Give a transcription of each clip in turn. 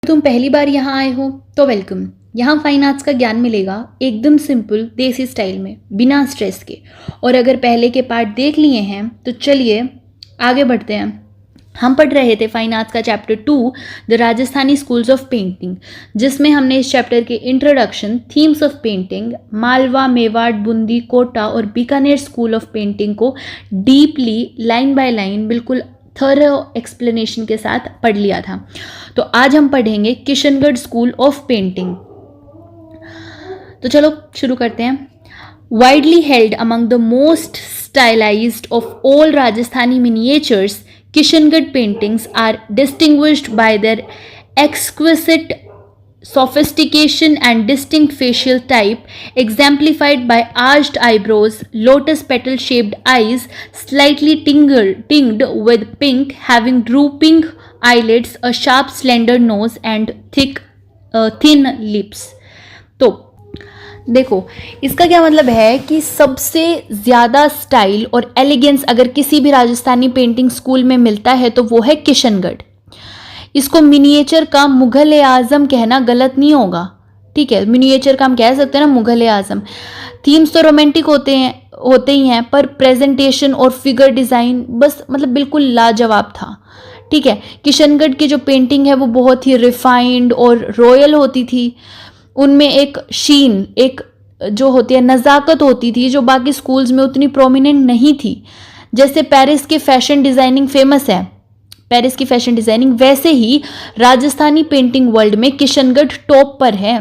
तुम पहली बार यहाँ आए हो तो वेलकम। यहाँ फाइन आर्ट्स का ज्ञान मिलेगा एकदम सिंपल देसी स्टाइल में, बिना स्ट्रेस के। और अगर पहले के पार्ट देख लिए हैं तो चलिए आगे बढ़ते हैं। हम पढ़ रहे थे फाइन आर्ट्स का chapter 2 the Rajasthani schools of painting, जिसमें हमने इस चैप्टर के introduction, themes of painting, Malwa, Mewar, Bundi, Kota और बीकानेर स्कूल ऑफ पेंटिंग को डीपली लाइन बाय लाइन बिल्कुल थॉरो एक्सप्लेनेशन के साथ पढ़ लिया था। तो आज हम पढ़ेंगे किशनगढ़ स्कूल ऑफ पेंटिंग। तो चलो शुरू करते हैं। Widely held among the most stylised of all Rajasthani miniatures, Kishangarh paintings are distinguished by their exquisite sophistication and distinct facial type, exemplified by arched eyebrows, lotus petal shaped eyes, slightly tinged with pink, having drooping eyelids, a sharp slender nose and thin lips. तो देखो इसका क्या मतलब है कि सबसे ज़्यादा style और एलिगेंस अगर किसी भी राजस्थानी पेंटिंग स्कूल में मिलता है तो वो है किशनगढ़। इसको मिनिएचर का मुगल ए आज़म कहना गलत नहीं होगा, ठीक है। मिनिएचर का हम कह सकते हैं ना, मुगल ए आज़म। थीम्स तो रोमांटिक होते ही हैं, पर प्रेजेंटेशन और फिगर डिज़ाइन बस मतलब बिल्कुल लाजवाब था, ठीक है। किशनगढ़ की जो पेंटिंग है वो बहुत ही रिफाइंड और रॉयल होती थी। उनमें एक शीन, एक जो होती है नज़ाकत होती थी, जो बाकी स्कूल्स में उतनी प्रोमिनेंट नहीं थी। जैसे पेरिस के फैशन डिज़ाइनिंग फेमस है, पेरिस की फैशन डिज़ाइनिंग, वैसे ही राजस्थानी पेंटिंग वर्ल्ड में किशनगढ़ टॉप पर है,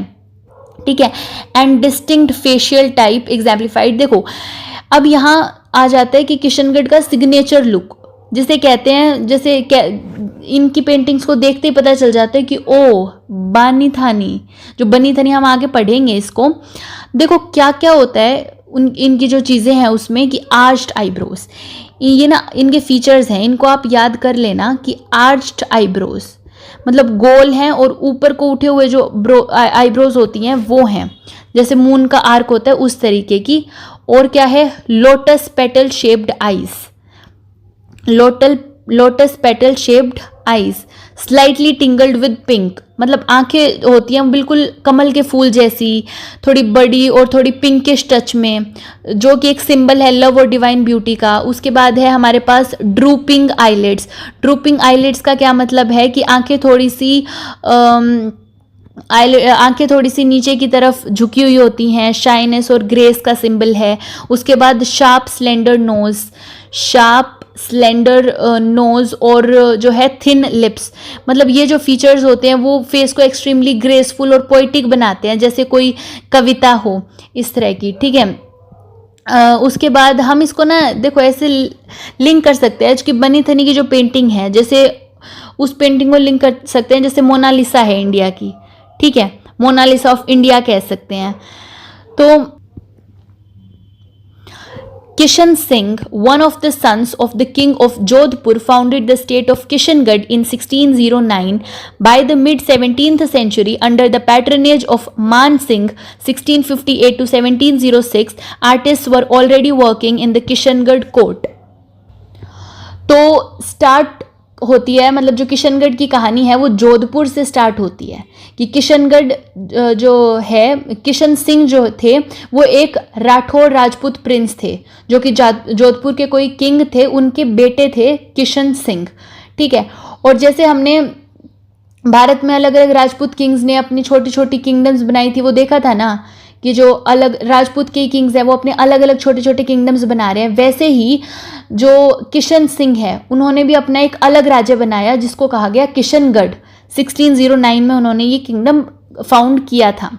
ठीक है। And distinct facial type exemplified. देखो अब यहाँ आ जाता है कि किशनगढ़ का सिग्नेचर लुक जिसे कहते हैं, जैसे इनकी पेंटिंग्स को देखते ही पता चल जाता है कि ओ बानी थानी, जो बनी थानी हम आगे पढ़ेंगे इसको। देखो क्या क्या होता है इनकी जो चीज़ें हैं उसमें कि आर्च्ड आईब्रोज, ये ना इनके फीचर्स हैं, इनको आप याद कर लेना कि आर्च्ड आईब्रोज मतलब गोल हैं और ऊपर को उठे हुए जो आईब्रोज होती हैं वो हैं, जैसे मून का आर्क होता है उस तरीके की। और क्या है, lotus petal shaped eyes, lotus petal shaped eyes, slightly tingled with pink, मतलब आंखें होती हैं बिल्कुल कमल के फूल जैसी, थोड़ी बड़ी और थोड़ी पिंकिश टच में, जो कि एक सिंबल है लव और डिवाइन ब्यूटी का। उसके बाद है हमारे पास ड्रूपिंग आईलिड्स। ड्रूपिंग आईलिड्स का क्या मतलब है कि आंखें थोड़ी सी नीचे की तरफ झुकी हुई होती हैं, शाइनेस और ग्रेस का सिंबल है। उसके बाद शार्प स्लेंडर नोज और जो है थिन लिप्स, मतलब ये जो फीचर्स होते हैं वो फेस को एक्सट्रीमली ग्रेसफुल और पोइटिक बनाते हैं, जैसे कोई कविता हो इस तरह की, ठीक है। उसके बाद हम इसको ना देखो ऐसे लिंक कर सकते हैं कि बनी थनी की जो पेंटिंग है, जैसे उस पेंटिंग को लिंक कर सकते हैं जैसे मोनालिसा है इंडिया की, ठीक है, मोनालिसा ऑफ इंडिया कह सकते हैं। तो Kishan Singh, one of the sons of the king of Jodhpur, founded the state of Kishangarh in 1609. By the mid-17th century, under the patronage of Man Singh, 1658 to 1706, artists were already working in the Kishangarh court. तो start होती है, मतलब जो किशनगढ़ की कहानी है वो जोधपुर से स्टार्ट होती है कि किशनगढ़ जो है, किशन सिंह जो थे वो एक राठौर राजपूत प्रिंस थे, जो कि जोधपुर के कोई किंग थे, उनके बेटे थे किशन सिंह, ठीक है। और जैसे हमने भारत में अलग अलग राजपूत किंग्स ने अपनी छोटी छोटी किंगडम्स बनाई थी, वो देखा था ना कि जो अलग राजपूत के किंग्स हैं वो अपने अलग अलग छोटे छोटे किंगडम्स बना रहे हैं। वैसे ही जो किशन सिंह है उन्होंने भी अपना एक अलग राज्य बनाया जिसको कहा गया किशनगढ़। 1609 में उन्होंने ये किंगडम फाउंड किया था।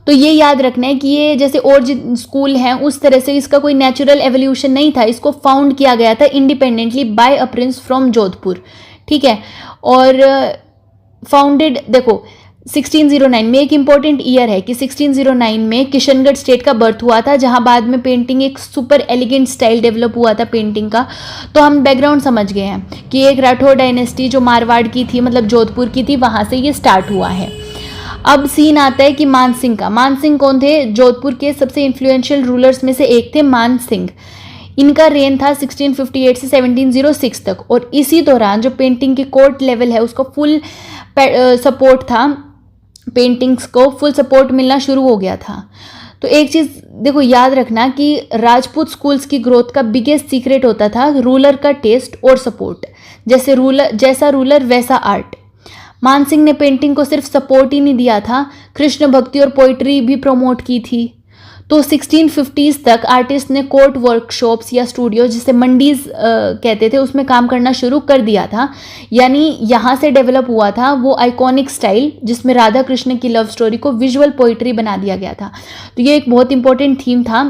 तो ये याद रखना है कि ये जैसे और जिन स्कूल हैं उस तरह से इसका कोई नेचुरल एवोल्यूशन नहीं था, इसको फाउंड किया गया था independently by a prince from Jodhpur, ठीक है। और फाउंडेड, देखो 1609 में एक इम्पॉर्टेंट ईयर है कि 1609 में किशनगढ़ स्टेट का बर्थ हुआ था, जहां बाद में पेंटिंग एक सुपर एलिगेंट स्टाइल डेवलप हुआ था पेंटिंग का। तो हम बैकग्राउंड समझ गए हैं कि एक राठौर डायनेस्टी जो मारवाड़ की थी, मतलब जोधपुर की थी, वहां से ये स्टार्ट हुआ है। अब सीन आता है कि मान सिंह का। मान सिंह कौन थे? जोधपुर के सबसे इन्फ्लुएंशियल रूलर्स में से एक थे मान सिंह। इनका रेन था 1658 से 1706 तक, और इसी दौरान जो पेंटिंग की कोर्ट लेवल है उसको फुल सपोर्ट था, पेंटिंग्स को फुल सपोर्ट मिलना शुरू हो गया था। तो एक चीज़ देखो याद रखना कि राजपूत स्कूल्स की ग्रोथ का बिगेस्ट सीक्रेट होता था रूलर का टेस्ट और सपोर्ट। जैसा रूलर वैसा आर्ट। मानसिंह ने पेंटिंग को सिर्फ सपोर्ट ही नहीं दिया था, कृष्ण भक्ति और पोइट्री भी प्रमोट की थी। तो 1650s तक आर्टिस्ट ने कोर्ट वर्कशॉप्स या स्टूडियो, जिसे मंडीज कहते थे, उसमें काम करना शुरू कर दिया था। यानी यहाँ से डेवलप हुआ था वो आइकॉनिक स्टाइल जिसमें राधा कृष्ण की लव स्टोरी को विजुअल पोइट्री बना दिया गया था। तो ये एक बहुत इंपॉर्टेंट थीम था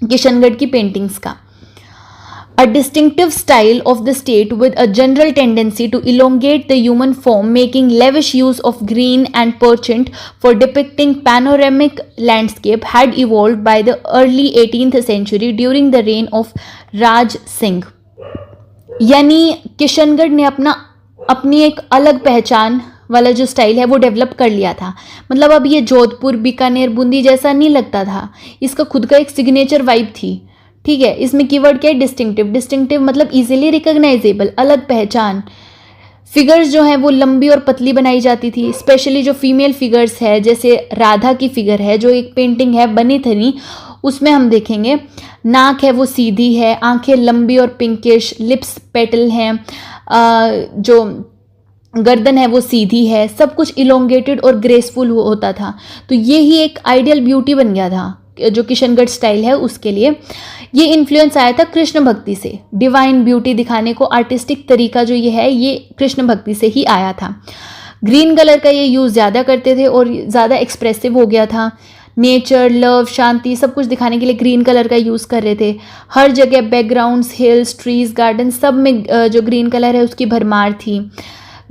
किशनगढ़ की पेंटिंग्स का। A distinctive style of the state with a general tendency to elongate the human form, making lavish use of green and perchant for depicting panoramic landscape, had evolved by the early 18th century during the reign of Raj Singh. यानी किशनगढ़ ने अपनी एक अलग पहचान वाला जो style है वो डेवलप कर लिया था। मतलब अब ये जोधपुर, बीकानेर, बूंदी जैसा नहीं लगता था, इसका खुद का एक सिग्नेचर वाइब थी। ठीक है, इसमें कीवर्ड क्या है? डिस्टिंक्टिव। डिस्टिंक्टिव मतलब इजीली रिकॉग्नाइजेबल, अलग पहचान। फिगर्स जो हैं वो लंबी और पतली बनाई जाती थी, स्पेशली जो फीमेल फिगर्स है, जैसे राधा की फिगर है जो एक पेंटिंग है बनी थनी, उसमें हम देखेंगे नाक है वो सीधी है, आंखें लंबी और पिंकिश, लिप्स पेटल हैं, जो गर्दन है वो सीधी है, सब कुछ इलोंगेटेड और ग्रेसफुल होता था। तो ये ही एक आइडियल ब्यूटी बन गया था जो किशनगढ़ स्टाइल है उसके लिए। ये इन्फ्लुएंस आया था कृष्ण भक्ति से। डिवाइन ब्यूटी दिखाने को आर्टिस्टिक तरीका जो ये है ये कृष्ण भक्ति से ही आया था। ग्रीन कलर का ये यूज़ ज़्यादा करते थे और ज़्यादा एक्सप्रेसिव हो गया था। नेचर, लव, शांति सब कुछ दिखाने के लिए ग्रीन कलर का यूज़ कर रहे थे। हर जगह बैकग्राउंड्स, हिल्स, ट्रीज, गार्डन सब में जो ग्रीन कलर है उसकी भरमार थी।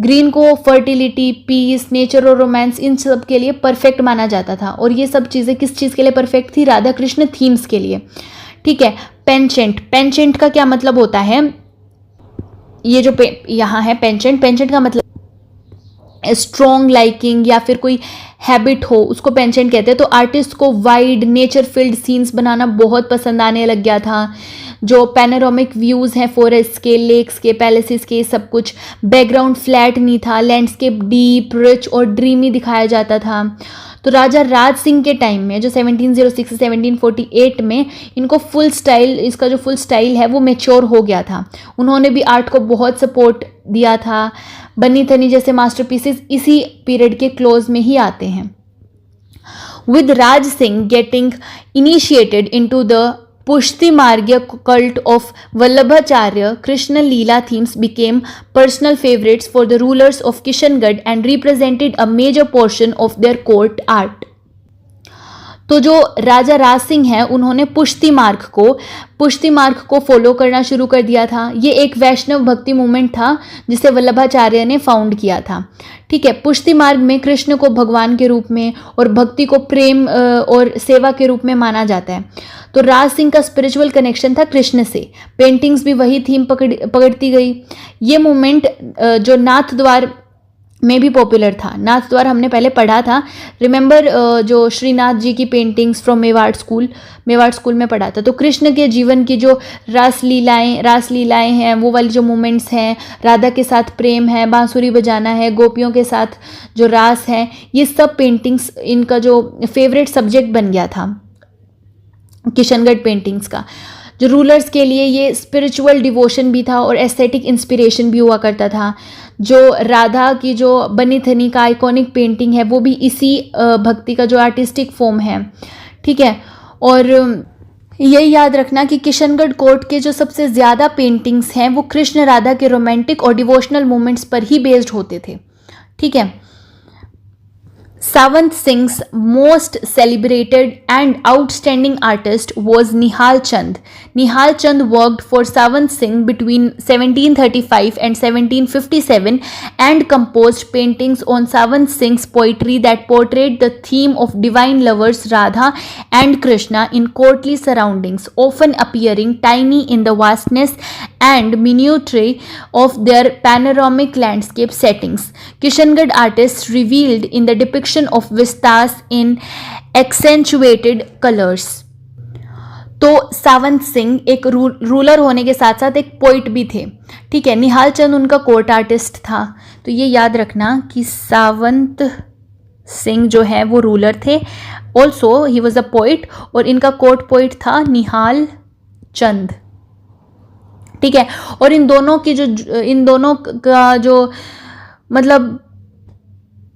ग्रीन को फर्टिलिटी, पीस, नेचर और रोमांस इन सब के लिए परफेक्ट माना जाता था। और ये सब चीज़ें किस चीज़ के लिए परफेक्ट थी? राधा कृष्ण थीम्स के लिए। ठीक है। पेंचेंट, पेंचेंट का क्या मतलब होता है? ये जो यहाँ है पेंचेंट, पेंचेंट का मतलब स्ट्रॉन्ग लाइकिंग या फिर कोई हैबिट हो उसको पेंचेंट कहते हैं। तो आर्टिस्ट को वाइड नेचर फील्ड सीन्स बनाना बहुत पसंद आने लग गया था। जो पैनोरामिक व्यूज़ हैं फॉरेस्ट के, लेक्स के, पैलेसेस के, सब कुछ। बैकग्राउंड फ्लैट नहीं था, लैंडस्केप डीप, रिच और ड्रीमी दिखाया जाता था। तो राजा राज सिंह के टाइम में जो 1706 से 1748 में इनको फुल स्टाइल, इसका जो फुल स्टाइल है वो मेच्योर हो गया था। उन्होंने भी आर्ट को बहुत सपोर्ट दिया था। बनी थनी जैसे मास्टरपीसेस इसी पीरियड के क्लोज में ही आते हैं। With Raj Singh getting initiated into the पुष्टि मार्गीय cult of Vallabhacharya, Krishna Leela themes became personal favorites for the rulers of Kishangarh and represented a major portion of their court art. तो जो राजा राज सिंह हैं उन्होंने पुष्टि मार्ग को फॉलो करना शुरू कर दिया था। ये एक वैष्णव भक्ति मूवमेंट था जिसे वल्लभाचार्य ने फाउंड किया था। ठीक है। पुष्टि मार्ग में कृष्ण को भगवान के रूप में और भक्ति को प्रेम और सेवा के रूप में माना जाता है। तो राज सिंह का स्पिरिचुअल कनेक्शन था कृष्ण से। पेंटिंग्स भी वही थीम पकड़ती गई। ये मूवमेंट जो नाथ द्वार में भी पॉपुलर था। नाथ द्वार हमने पहले पढ़ा था, रिमेंबर, जो श्रीनाथ जी की पेंटिंग्स फ्रॉम मेवाड़ स्कूल में पढ़ा था। तो कृष्ण के जीवन की जो रासलीलाएं हैं, वो वाली जो मोमेंट्स हैं, राधा के साथ प्रेम है, बांसुरी बजाना है, गोपियों के साथ जो रास है, ये सब पेंटिंग्स इनका जो फेवरेट सब्जेक्ट बन गया था किशनगढ़ पेंटिंग्स का। जो रूलर्स के लिए ये स्पिरिचुअल डिवोशन भी था और एस्थेटिक इंस्पिरेशन भी हुआ करता था। जो राधा की जो बनी थनी का आइकॉनिक पेंटिंग है वो भी इसी भक्ति का जो आर्टिस्टिक फॉर्म है। ठीक है। और यही याद रखना कि किशनगढ़ कोर्ट के जो सबसे ज़्यादा पेंटिंग्स हैं वो कृष्ण राधा के रोमांटिक और डिवोशनल मोमेंट्स पर ही बेस्ड होते थे। ठीक है। Savant Singh's most celebrated and outstanding artist was Nihal Chand. Nihal Chand worked for Savant Singh between 1735 and 1757 and composed paintings on Savant Singh's poetry that portrayed the theme of divine lovers Radha and Krishna in courtly surroundings, often appearing tiny in the vastness and minutiae of their panoramic landscape settings. Kishangarh artists revealed in the depiction of vistas in accentuated colors. तो सावंत सिंह एक ruler होने के साथ साथ एक poet भी थे, ठीक है। निहाल चंद उनका कोर्ट आर्टिस्ट था। तो ये याद रखना कि सावंत सिंह जो है वो रूलर थे, also he was a poet, और इनका कोर्ट पोइट था निहाल चंद, ठीक है। और इन दोनों का जो मतलब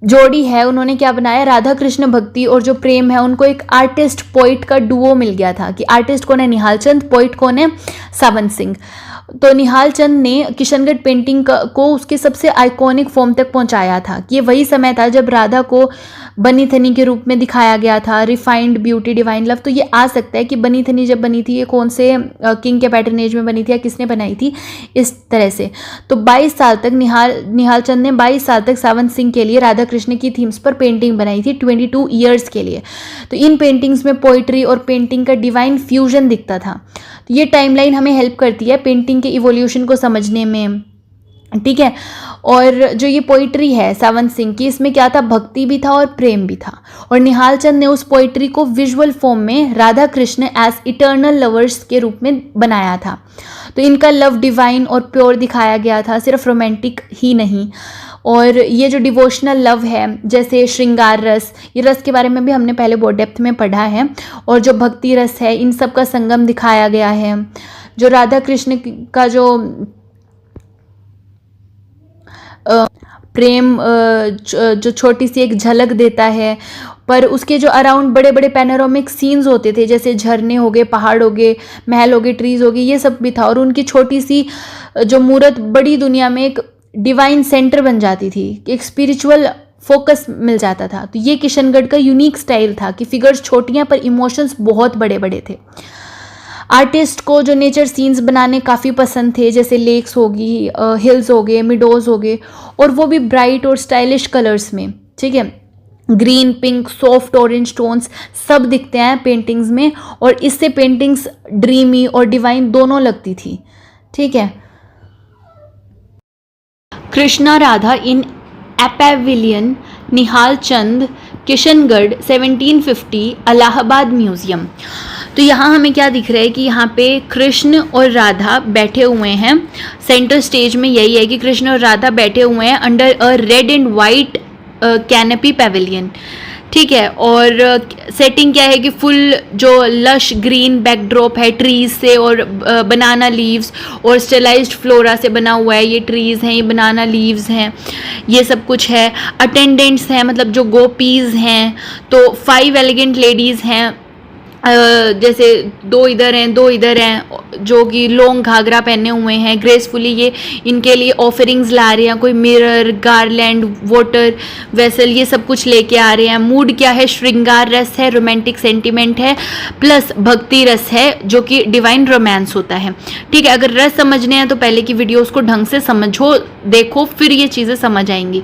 जोड़ी है, उन्होंने क्या बनाया, राधा कृष्ण भक्ति और जो प्रेम है उनको एक आर्टिस्ट पोइट का डुओ मिल गया था कि आर्टिस्ट कौन है, निहाल चंद, पोइट कौन है, सावंत सिंह। तो निहाल चंद ने किशनगढ़ पेंटिंग को उसके सबसे आइकॉनिक फॉर्म तक पहुंचाया था। ये वही समय था जब राधा को बनी थनी के रूप में दिखाया गया था, रिफाइंड ब्यूटी, डिवाइन लव। तो ये आ सकता है कि बनी थनी जब बनी थी, ये कौन से किंग के पैटर्नेज में बनी थी या किसने बनाई थी, इस तरह से। तो 22 साल तक निहाल चंद ने 22 साल तक सावंत सिंह के लिए राधा कृष्ण की थीम्स पर पेंटिंग बनाई थी, 22 ईयर्स के लिए। तो इन पेंटिंग्स में पोइट्री और पेंटिंग का डिवाइन फ्यूजन दिखता था। तो ये टाइमलाइन हमें हेल्प करती है पेंटिंग के इवोल्यूशन को समझने में, ठीक है। और जो ये पोइट्री है सावंत सिंह की, इसमें क्या था, भक्ति भी था और प्रेम भी था। और निहाल चंद ने उस पोइट्री को विजुअल फॉर्म में Radha Krishna as eternal lovers के रूप में बनाया था। तो इनका लव डिवाइन और प्योर दिखाया गया था, सिर्फ रोमांटिक ही नहीं। और ये जो डिवोशनल लव है, जैसे श्रृंगार रस, ये रस के बारे में भी हमने पहले बहुत डेप्थ में पढ़ा है, और जो भक्ति रस है, इन सब का संगम दिखाया गया है। जो राधा कृष्ण का जो प्रेम जो छोटी सी एक झलक देता है, पर उसके जो अराउंड बड़े बड़े पैनोरामिक सीन्स होते थे, जैसे झरने हो गए, पहाड़ हो गए, महल हो गए, ट्रीज हो गए, ये सब भी था। और उनकी छोटी सी जो मूर्त बड़ी दुनिया में एक डिवाइन सेंटर बन जाती थी, एक स्पिरिचुअल फोकस मिल जाता था। तो ये किशनगढ़ का यूनिक स्टाइल था कि फिगर्स छोटियां पर इमोशंस बहुत बड़े बड़े थे। आर्टिस्ट को जो नेचर सीन्स बनाने काफ़ी पसंद थे, जैसे लेक्स होगी, हिल्स हो गए, मिडोज हो गए, और वो भी ब्राइट और स्टाइलिश कलर्स में, ठीक है। Green, pink, soft orange tones सब दिखते हैं पेंटिंग्स में, और इससे पेंटिंग्स ड्रीमी और डिवाइन दोनों लगती थी, ठीक है। कृष्णा राधा इन ए पैविलियन, निहाल चंद, किशनगढ़, 1750, इलाहाबाद म्यूजियम। तो यहाँ हमें क्या दिख रहा है कि यहाँ पे कृष्ण और राधा बैठे हुए हैं। सेंटर स्टेज में यही है कि कृष्ण और राधा बैठे हुए हैं under a red and white canopy pavilion, ठीक है। और सेटिंग क्या है कि फुल जो लश ग्रीन बैकड्रॉप है ट्रीज से, और बनाना लीव्स और स्टेलाइज्ड फ्लोरा से बना हुआ है। ये ट्रीज हैं, ये बनाना लीव्स हैं, ये सब कुछ है। अटेंडेंट्स हैं, मतलब जो गोपीज हैं। तो 5 एलिगेंट लेडीज हैं, जैसे 2 इधर हैं, 2 इधर हैं, जो कि लॉन्ग घाघरा पहने हुए हैं ग्रेसफुली। ये इनके लिए ऑफरिंग्स ला रहे हैं, कोई मिरर, गार्लैंड, वाटर वेसल, ये सब कुछ लेके आ रहे हैं। मूड क्या है, श्रृंगार रस है, रोमांटिक सेंटिमेंट है, प्लस भक्ति रस है, जो कि डिवाइन रोमांस होता है, ठीक है। अगर रस समझने हैं तो पहले की वीडियोस को ढंग से समझो, देखो, फिर ये चीज़ें समझ आएंगी।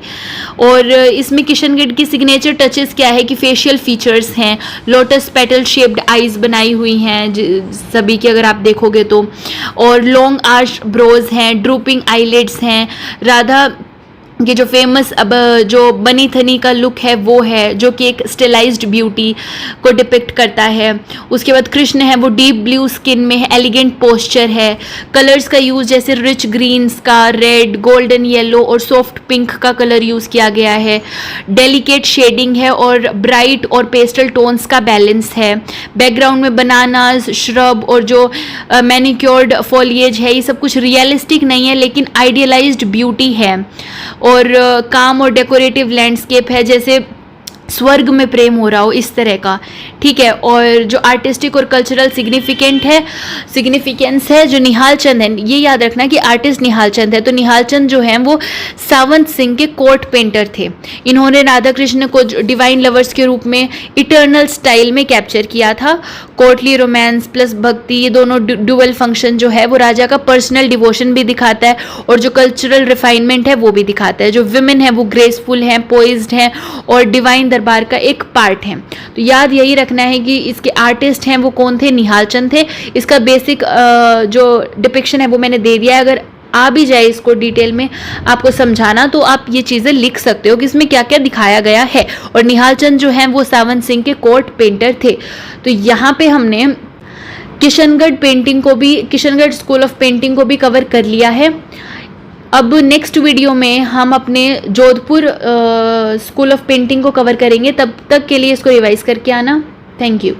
और इसमें किशनगढ़ की सिग्नेचर टचेस क्या है कि फेशियल फीचर्स हैं, लोटस पेटल शेप्ड आईज बनाई हुई हैं सभी की, अगर आप देखोगे तो, और लॉन्ग आर्च ब्रोज हैं, ड्रूपिंग आईलिड्स हैं। राधा कि जो फेमस अब जो बनी थनी का लुक है वो है, जो कि एक स्टिलाइज्ड ब्यूटी को डिपिक्ट करता है। उसके बाद कृष्ण है वो डीप ब्लू स्किन में है, एलिगेंट पोस्चर है। कलर्स का यूज़ जैसे रिच ग्रीन्स का, रेड, गोल्डन येलो और सॉफ्ट पिंक का कलर यूज़ किया गया है। डेलिकेट शेडिंग है और ब्राइट और पेस्टल टोन्स का बैलेंस है। बैकग्राउंड में बनानाज, श्रब और जो मैनिक्योर्ड फॉलिएज है, ये सब कुछ रियलिस्टिक नहीं है लेकिन आइडियलाइज्ड ब्यूटी है। और काम और डेकोरेटिव लैंडस्केप है, जैसे स्वर्ग में प्रेम हो रहा हो, इस तरह का, ठीक है। और जो आर्टिस्टिक और कल्चरल सिग्निफिकेंस है जो निहाल चंद है, ये याद रखना कि आर्टिस्ट निहाल चंद है। तो निहाल चंद जो है वो सावंत सिंह के कोर्ट पेंटर थे। इन्होंने राधा कृष्ण को डिवाइन लवर्स के रूप में इटर्नल स्टाइल में कैप्चर किया था। कोर्टली रोमांस प्लस भक्ति, ये दोनों डुअल फंक्शन जो है वो राजा का पर्सनल डिवोशन भी दिखाता है और जो कल्चरल रिफाइनमेंट है वो भी दिखाता है। जो विमेन है वो ग्रेसफुल हैं, पोइज्ड हैं और डिवाइन दरबार का एक पार्ट है। तो याद यही रखना है कि इसके आर्टिस्ट हैं वो कौन थे, निहाल चंद थे। इसका बेसिक जो डिपिक्शन है वो मैंने दे दिया है। अगर आ भी जाए इसको डिटेल में आपको समझाना तो आप ये चीज़ें लिख सकते हो कि इसमें क्या क्या दिखाया गया है। और निहाल चंद जो हैं वो सावंत सिंह के कोर्ट पेंटर थे। तो यहाँ पे हमने किशनगढ़ पेंटिंग को भी, किशनगढ़ स्कूल ऑफ पेंटिंग को भी कवर कर लिया है। अब नेक्स्ट वीडियो में हम अपने जोधपुर स्कूल ऑफ पेंटिंग को कवर करेंगे। तब तक के लिए इसको रिवाइज करके आना। Thank you.